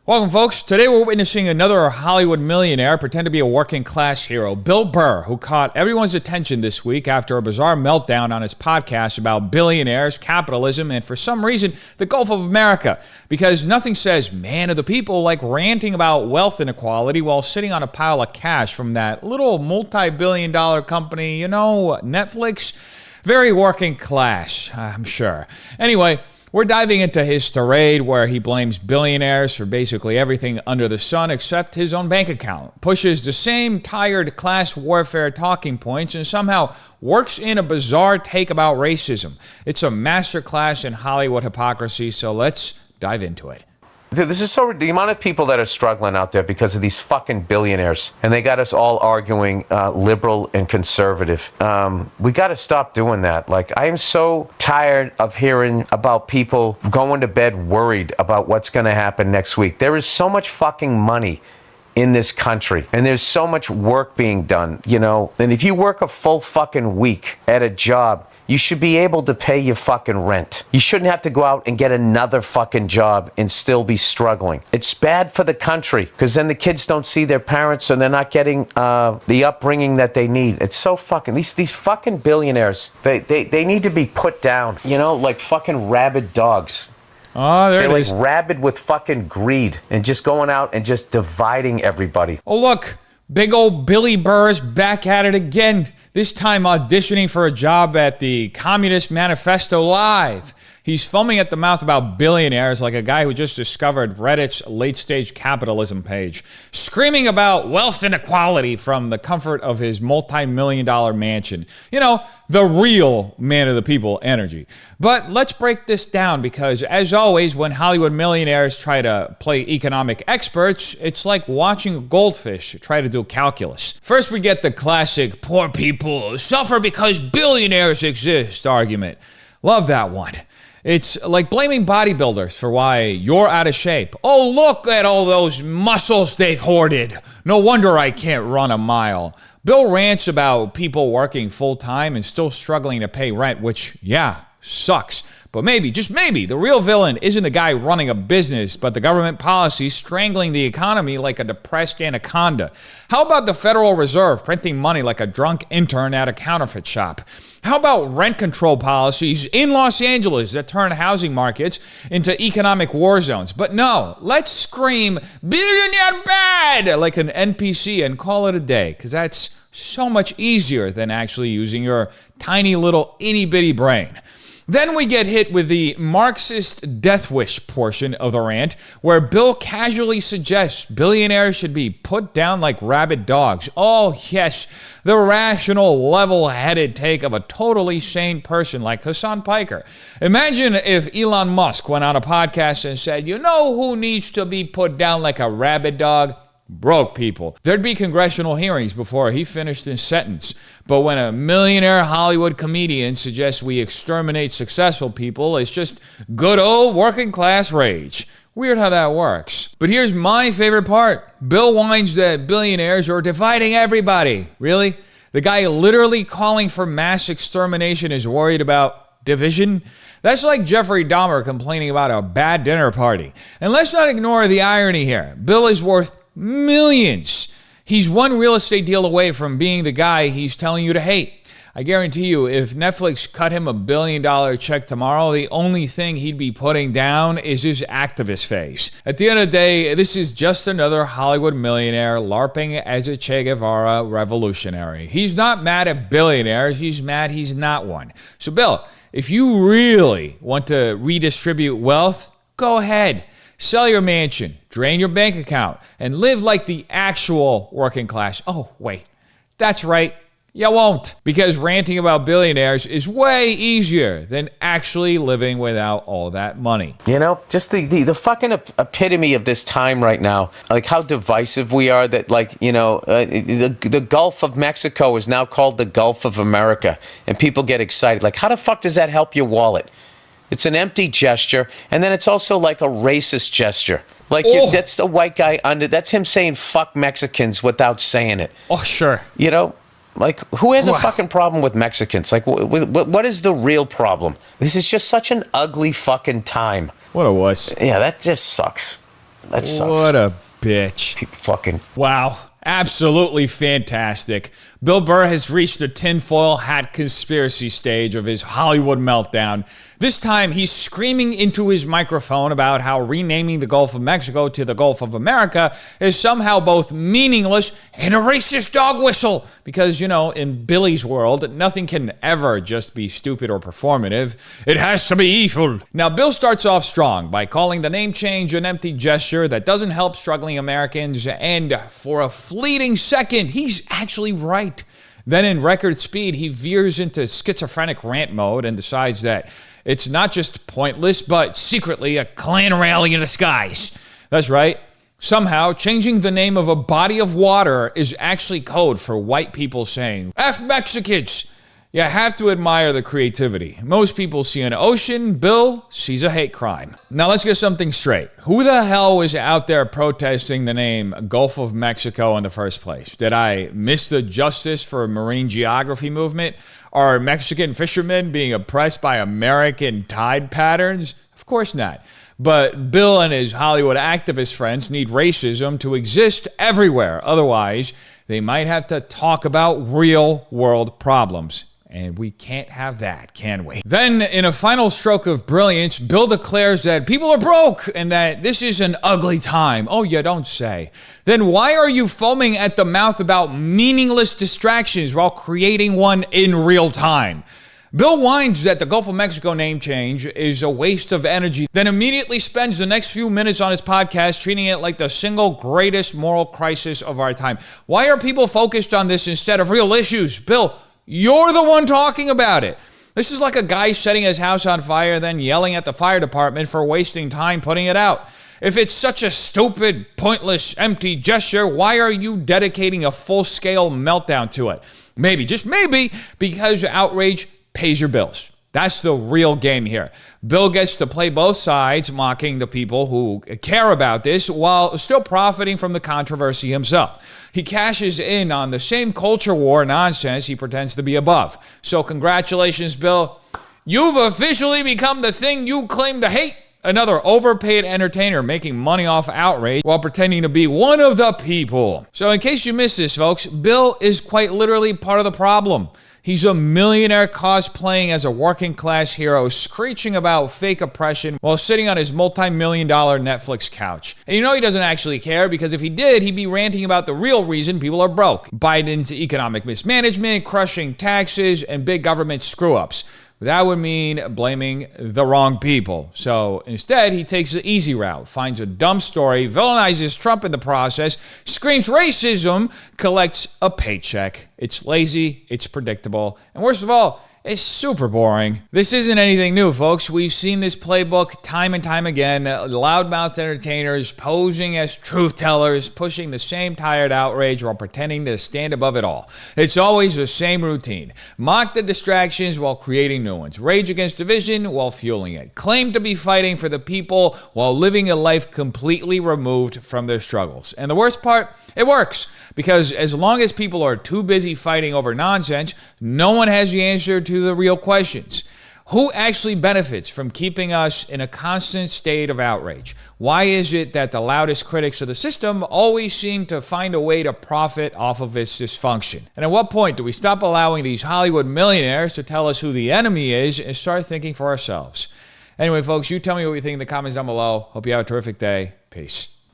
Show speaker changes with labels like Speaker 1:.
Speaker 1: Welcome, folks. Today we're witnessing another Hollywood millionaire pretend to be a working class hero, Bill Burr, who caught everyone's attention this week after a bizarre meltdown on his podcast about billionaires, capitalism, and for some reason, the Gulf of America. Because nothing says man of the people like ranting about wealth inequality while sitting on a pile of cash from that little multi-billion-dollar company, Netflix. Very working class, I'm sure. Anyway, we're diving into his tirade where he blames billionaires for basically everything under the sun except his own bank account, pushes the same tired class warfare talking points, and somehow works in a bizarre take about racism. It's a masterclass in Hollywood hypocrisy, so let's dive into it.
Speaker 2: This is so the amount of people that are struggling out there because of these fucking billionaires, and they got us all arguing liberal and conservative. We got to stop doing that. I am so tired of hearing about people going to bed worried about what's going to happen next week. There is so much fucking money in this country, and there's so much work being done, and if you work a full fucking week at a job, you should be able to pay your fucking rent. You shouldn't have to go out and get another fucking job and still be struggling. It's bad for the country because then the kids don't see their parents and they're not getting the upbringing that they need. It's so fucking, these fucking billionaires, they need to be put down, like fucking rabid dogs.
Speaker 1: Oh, there it is.
Speaker 2: They're like rabid with fucking greed and just going out and just dividing everybody.
Speaker 1: Oh, look. Big old Billy Burr's back at it again, this time auditioning for a job at the Communist Manifesto Live. He's foaming at the mouth about billionaires like a guy who just discovered Reddit's late-stage capitalism page, screaming about wealth inequality from the comfort of his multi-million-dollar mansion. The real man of the people energy. But let's break this down because, as always, when Hollywood millionaires try to play economic experts, it's like watching a goldfish try to do calculus. First, we get the classic poor people suffer because billionaires exist argument. Love that one. It's like blaming bodybuilders for why you're out of shape. Oh, look at all those muscles they've hoarded. No wonder I can't run a mile. Bill rants about people working full-time and still struggling to pay rent, which, sucks. But maybe, just maybe, the real villain isn't the guy running a business, but the government policy strangling the economy like a depressed anaconda. How about the Federal Reserve printing money like a drunk intern at a counterfeit shop? How about rent control policies in Los Angeles that turn housing markets into economic war zones? But no, let's scream, billionaire bad, like an NPC and call it a day, because that's so much easier than actually using your tiny little itty-bitty brain. Then we get hit with the Marxist death wish portion of the rant, where Bill casually suggests billionaires should be put down like rabid dogs. Oh, yes, the rational, level-headed take of a totally sane person like Hassan Piker. Imagine if Elon Musk went on a podcast and said, you know who needs to be put down like a rabid dog? Broke people. There'd be congressional hearings before he finished his sentence. But when a millionaire Hollywood comedian suggests we exterminate successful people, it's just good old working class rage. Weird how that works. But here's my favorite part. Bill whines that billionaires are dividing everybody. Really? The guy literally calling for mass extermination is worried about division? That's like Jeffrey Dahmer complaining about a bad dinner party. And let's not ignore the irony here. Bill is worth millions. He's one real estate deal away from being the guy he's telling you to hate. I guarantee you, if Netflix cut him $1 billion check tomorrow, the only thing he'd be putting down is his activist face. At the end of the day, this is just another Hollywood millionaire LARPing as a Che Guevara revolutionary. He's not mad at billionaires, he's mad he's not one. So Bill, if you really want to redistribute wealth, go ahead. Sell your mansion, drain your bank account, and live like the actual working class. Oh, wait, that's right. You won't, because ranting about billionaires is way easier than actually living without all that money.
Speaker 2: Just the fucking epitome of this time right now, like how divisive we are that the Gulf of Mexico is now called the Gulf of America, and people get excited. Like, how the fuck does that help your wallet? It's an empty gesture, and then it's also like a racist gesture. That's the white guy that's him saying fuck Mexicans without saying it.
Speaker 1: Oh, sure.
Speaker 2: Who has a fucking problem with Mexicans? What is the real problem? This is just such an ugly fucking time.
Speaker 1: What a wuss.
Speaker 2: Yeah, that just sucks. That sucks.
Speaker 1: What a bitch.
Speaker 2: People fucking...
Speaker 1: Wow. Absolutely fantastic. Bill Burr has reached the tinfoil hat conspiracy stage of his Hollywood meltdown. This time, he's screaming into his microphone about how renaming the Gulf of Mexico to the Gulf of America is somehow both meaningless and a racist dog whistle. Because, you know, in Billy's world, nothing can ever just be stupid or performative. It has to be evil. Now, Bill starts off strong by calling the name change an empty gesture that doesn't help struggling Americans, and for a fleeting second, he's actually right. Then in record speed, he veers into schizophrenic rant mode and decides that it's not just pointless, but secretly a Klan rally in disguise. That's right. Somehow, changing the name of a body of water is actually code for white people saying, F Mexicans. You have to admire the creativity. Most people see an ocean. Bill sees a hate crime. Now let's get something straight. Who the hell was out there protesting the name Gulf of Mexico in the first place? Did I miss the Justice for Marine Geography movement? Are Mexican fishermen being oppressed by American tide patterns? Of course not. But Bill and his Hollywood activist friends need racism to exist everywhere. Otherwise, they might have to talk about real world problems. And we can't have that, can we? Then, in a final stroke of brilliance, Bill declares that people are broke and that this is an ugly time. Oh, you don't say. Then why are you foaming at the mouth about meaningless distractions while creating one in real time? Bill whines that the Gulf of Mexico name change is a waste of energy, then immediately spends the next few minutes on his podcast treating it like the single greatest moral crisis of our time. Why are people focused on this instead of real issues? Bill, you're the one talking about it. This is like a guy setting his house on fire, then yelling at the fire department for wasting time putting it out. If it's such a stupid, pointless, empty gesture, why are you dedicating a full-scale meltdown to it? Maybe, just maybe, because Outrage pays your bills. That's the real game here. Bill gets to play both sides, mocking the people who care about this while still profiting from the controversy himself. He cashes in on the same culture war nonsense he pretends to be above. So congratulations, Bill. You've officially become the thing you claim to hate. Another overpaid entertainer making money off Outrage while pretending to be one of the people. So in case you missed this, folks, Bill is quite literally part of the problem. He's a millionaire cosplaying as a working class hero, screeching about fake oppression while sitting on his multi-million-dollar Netflix couch. And you know he doesn't actually care, because if he did, he'd be ranting about the real reason people are broke. Biden's economic mismanagement, crushing taxes, and big government screw-ups. That would mean blaming the wrong people. So instead, he takes the easy route, finds a dumb story, villainizes Trump in the process, screams racism, collects a paycheck. It's lazy, it's predictable, and worst of all, it's super boring. This isn't anything new, folks. We've seen this playbook time and time again. Loudmouth entertainers posing as truth tellers, pushing the same tired outrage while pretending to stand above it all. It's always the same routine. Mock the distractions while creating new ones. Rage against division while fueling it. Claim to be fighting for the people while living a life completely removed from their struggles. And the worst part, it works. Because as long as people are too busy fighting over nonsense, no one has the answer to the real questions. Who actually benefits from keeping us in a constant state of outrage? Why is it that the loudest critics of the system always seem to find a way to profit off of its dysfunction? And at what point do we stop allowing these Hollywood millionaires to tell us who the enemy is and start thinking for ourselves? Anyway, folks, you tell me what you think in the comments down below. Hope you have a terrific day. Peace.